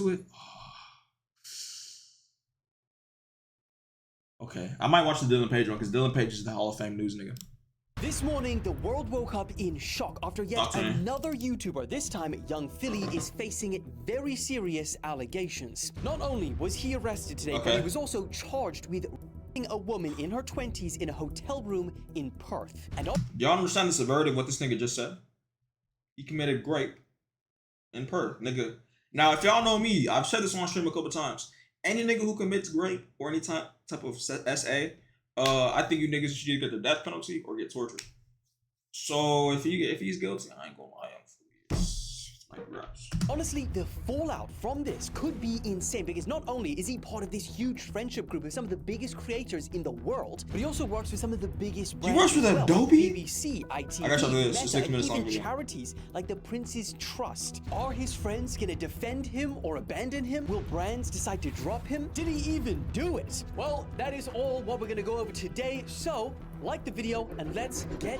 to it. Okay, I might watch the Dylan Page one because Dylan Page is the Hall of Fame news nigga. This morning, the world woke up in shock after yet another YouTuber, this time Young Philly, is facing very serious allegations. Not only was he arrested today, but he was also charged with raping a woman in her 20s in a hotel room in Perth. And y'all understand the severity of what this nigga just said? He committed rape in Perth, nigga. Now, if y'all know me, I've said this on stream a couple times. Any nigga who commits rape or any type of SA, I think you niggas should either get the death penalty or get tortured. So if he's guilty, I ain't gonna lie, it's my raps. Honestly, the fallout from this could be insane because not only is he part of this huge friendship group with some of the biggest creators in the world, but he also works with some of the biggest brands. He works with Adobe? BBC, ITV, I got y'all this. Meta, and even charities like the Prince's Trust. Are his friends gonna defend him or abandon him? Will brands decide to drop him? Did he even do it? Well, that is all what we're gonna go over today. So, like the video and let's get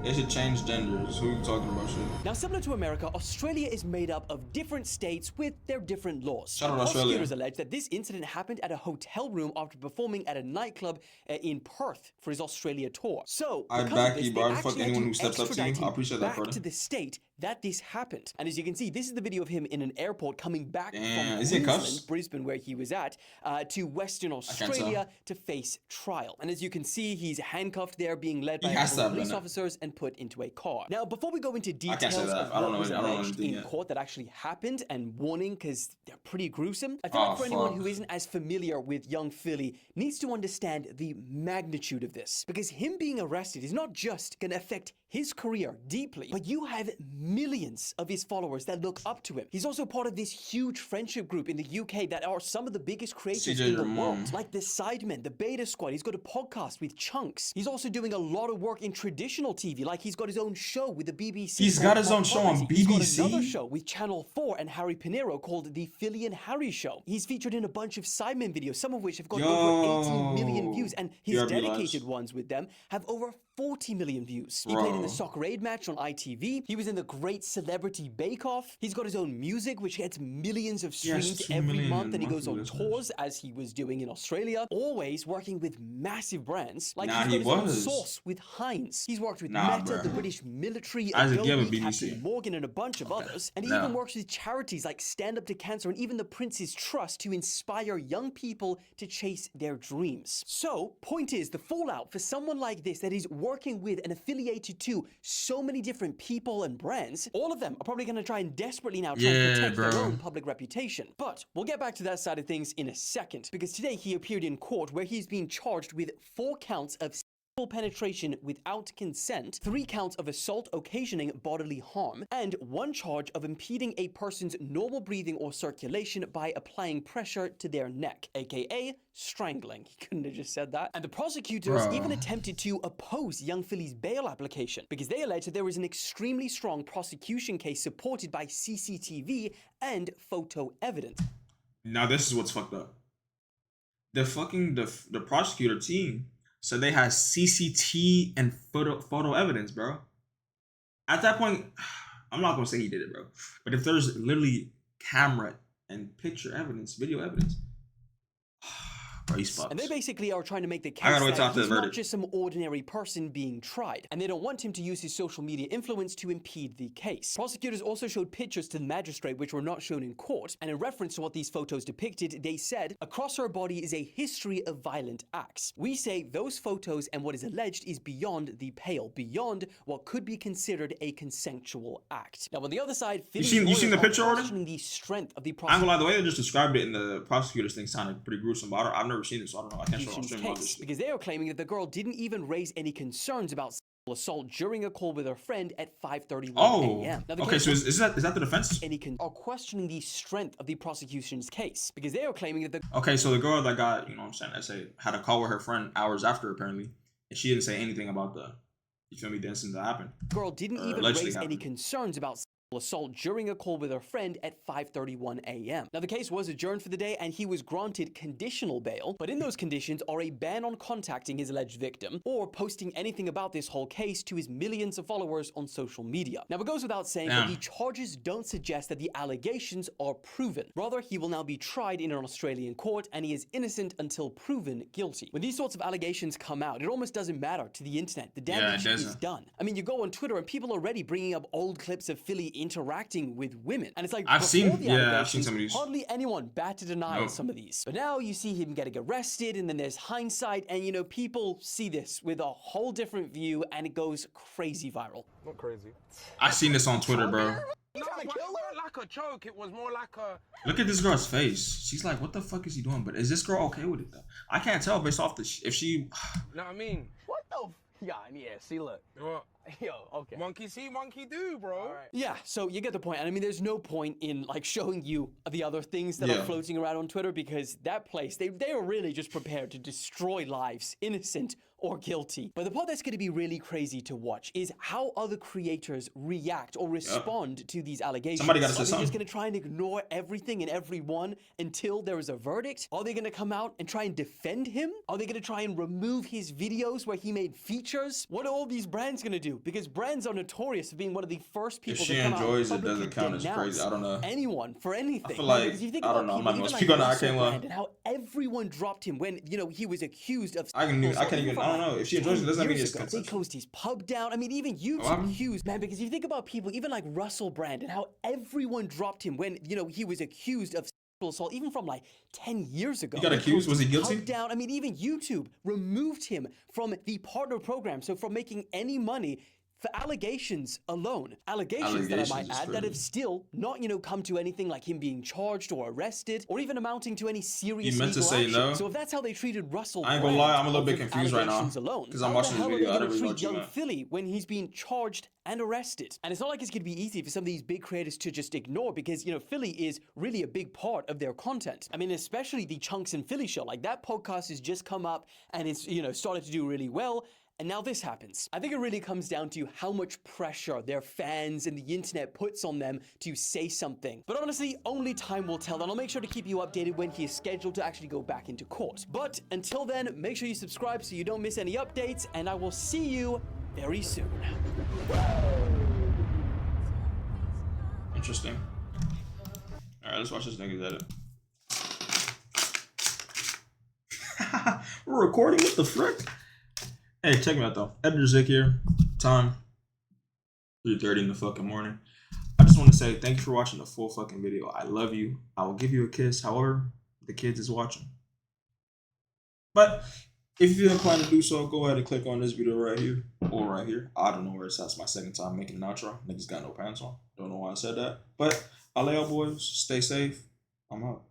They should change genders. Who are you talking about shit? Now, similar to America, Australia is made up of different states with their different laws. Shout out Australia. Prosecutors allege that this incident happened at a hotel room after performing at a nightclub in Perth for his Australia tour. So, I back you, bro. Fuck anyone who steps up to you. I appreciate that, brother. Back to the state that this happened. And as you can see, this is the video of him in an airport coming back from Brisbane, where he was at, to Western Australia to face trial. And as you can see, he's handcuffed there, being led by police officers and put into a car. Now, before we go into details of what was alleged in court that actually happened, and warning, because they're pretty gruesome, I feel like for anyone who isn't as familiar with Young Philly needs to understand the magnitude of this. Because him being arrested is not just gonna affect his career deeply, but you have millions of his followers that look up to him. He's also part of this huge friendship group in the UK that are some of the biggest creators in the world, like the Sidemen, the Beta Squad. He's got a podcast with Chunks. He's also doing a lot of work in traditional TV, like he's got his own show with the BBC. He's got his own show on BBC. He's got another show with Channel 4 and Harry Pinero called The Philly and Harry Show. He's featured in a bunch of Sidemen videos, some of which have got over 18 million views, and his dedicated ones with them have over 40 million views. He played in the Soccer Aid match on ITV. He was in the Great Celebrity Bake Off. He's got his own music, which gets millions of streams every month, and he goes on tours as he was doing in Australia, always working with massive brands. Like he's got his own sauce with Heinz. He's worked with Meta, the British military, Adobe, Captain Morgan, and a bunch of others. And he even works with charities like Stand Up to Cancer and even the Prince's Trust to inspire young people to chase their dreams. So, point is, the fallout for someone like this that is working with and affiliated to so many different people and brands, all of them are probably going to try and desperately now try and protect their own public reputation. But we'll get back to that side of things in a second, because today he appeared in court where he's being charged with 4 counts of penetration without consent, 3 counts of assault occasioning bodily harm, and 1 charge of impeding a person's normal breathing or circulation by applying pressure to their neck, aka strangling. He couldn't have just said that. And the prosecutors even attempted to oppose Young Philly's bail application because they alleged that there was an extremely strong prosecution case supported by CCTV and photo evidence. Now this is what's fucked up. The prosecutor team said they had CCT and photo evidence, bro. At that point, I'm not gonna say he did it, bro. But if there's literally camera and picture evidence, video evidence, bro, he's fucked. And they basically are trying to make the case that he's not just some ordinary person being tried, and they don't want him to use his social media influence to impede the case. Prosecutors also showed pictures to the magistrate which were not shown in court, and in reference to what these photos depicted, they said, across her body is a history of violent acts. We say those photos and what is alleged is beyond the pale, beyond what could be considered a consensual act. Now on the other side, you seen the picture already? The strength of the I'm gonna lie, the way they just described it in the prosecutor's thing sounded pretty gruesome, but I've never seen this, so I don't know. I can't show case, because they are claiming that the girl didn't even raise any concerns about sexual assault during a call with her friend at 5:31 a.m. Okay, so is that the defense? Are questioning the strength of the prosecution's case because they are claiming that okay, so the girl that got, you know what I'm saying, had a call with her friend hours after apparently, and she didn't say anything about the incident that happened. Girl didn't even raise any concerns about assault during a call with her friend at 5:31 a.m. Now, the case was adjourned for the day and he was granted conditional bail, but in those conditions are a ban on contacting his alleged victim or posting anything about this whole case to his millions of followers on social media. Now, it goes without saying that the charges don't suggest that the allegations are proven. Rather, he will now be tried in an Australian court and he is innocent until proven guilty. When these sorts of allegations come out, it almost doesn't matter to the internet. The damage is done. I mean, you go on Twitter and people are already bringing up old clips of Philly interacting with women. And it's like, I've seen some of these. Hardly anyone batted an eye on some of these. But now you see him getting arrested, and then there's hindsight, and you know, people see this with a whole different view, and it goes crazy viral. Not crazy. I seen this on Twitter, bro. No, it wasn't like a joke. It was more like a... Look at this girl's face. She's like, what the fuck is he doing? But is this girl okay with it, though? I can't tell based off the... if she... You know what I mean? What the... Yeah, see, look. What? Yo, okay. Monkey see, monkey do, bro. All right. Yeah, so you get the point. And I mean, there's no point in like showing you the other things that are floating around on Twitter, because that place, they are really just prepared to destroy lives, innocent or guilty. But the part that's going to be really crazy to watch is how other creators react or respond to these allegations. Somebody got to say Are they something. just going to try and ignore everything and everyone until there is a verdict? Are they going to come out and try and defend him? Are they going to try and remove his videos where he made features? What are all these brands going to do? Because brands are notorious for being one of the first people to come out and publicly denounce I don't know. anyone for anything. I feel like, because if you think I don't about know, I'm people, not even gonna like speak on that, I can't lie. And how everyone dropped him when, you know, he was accused of... I can't even, I don't know. If she enjoys it, doesn't mean it's They consent. closed his pub down. I mean, even YouTube accused, man, because if you think about people, even like Russell Brand, and how everyone dropped him when, you know, he was accused of sexual assault, even from like 10 years ago. He got accused? Was he guilty? Pub down. I mean, even YouTube removed him from the partner program. So from making any money for allegations alone. Allegations that I might add that have still not, you know, come to anything like him being charged or arrested or even amounting to any serious You meant to legal say action. no. So if that's how they treated Russell I ain't gonna lie, I'm a little bit Brand confused right now. Because I'm watching this video. I don't How the hell are they really gonna know treat what you young meant. Philly when he's being charged and arrested? And it's not like it's gonna be easy for some of these big creators to just ignore, because, you know, Philly is really a big part of their content. I mean, especially the Chunks and Philly show. Like, that podcast has just come up and it's, you know, started to do really well. And now this happens. I think it really comes down to how much pressure their fans and the internet puts on them to say something. But honestly, only time will tell, and I'll make sure to keep you updated when he is scheduled to actually go back into court. But until then, make sure you subscribe so you don't miss any updates, and I will see you very soon. Interesting. Alright, let's watch this nigga's edit. We're recording? What the frick? Hey, check me out though. Editor Zick here. Time 3:30 in the fucking morning. I just want to say thank you for watching the full fucking video. I love you. I will give you a kiss. However, the kids is watching. But if you feel inclined to do so, go ahead and click on this video right here or right here. I don't know where it's at. It's my second time making an outro. Niggas got no pants on. Don't know why I said that. But I lay out, boys. Stay safe. I'm out.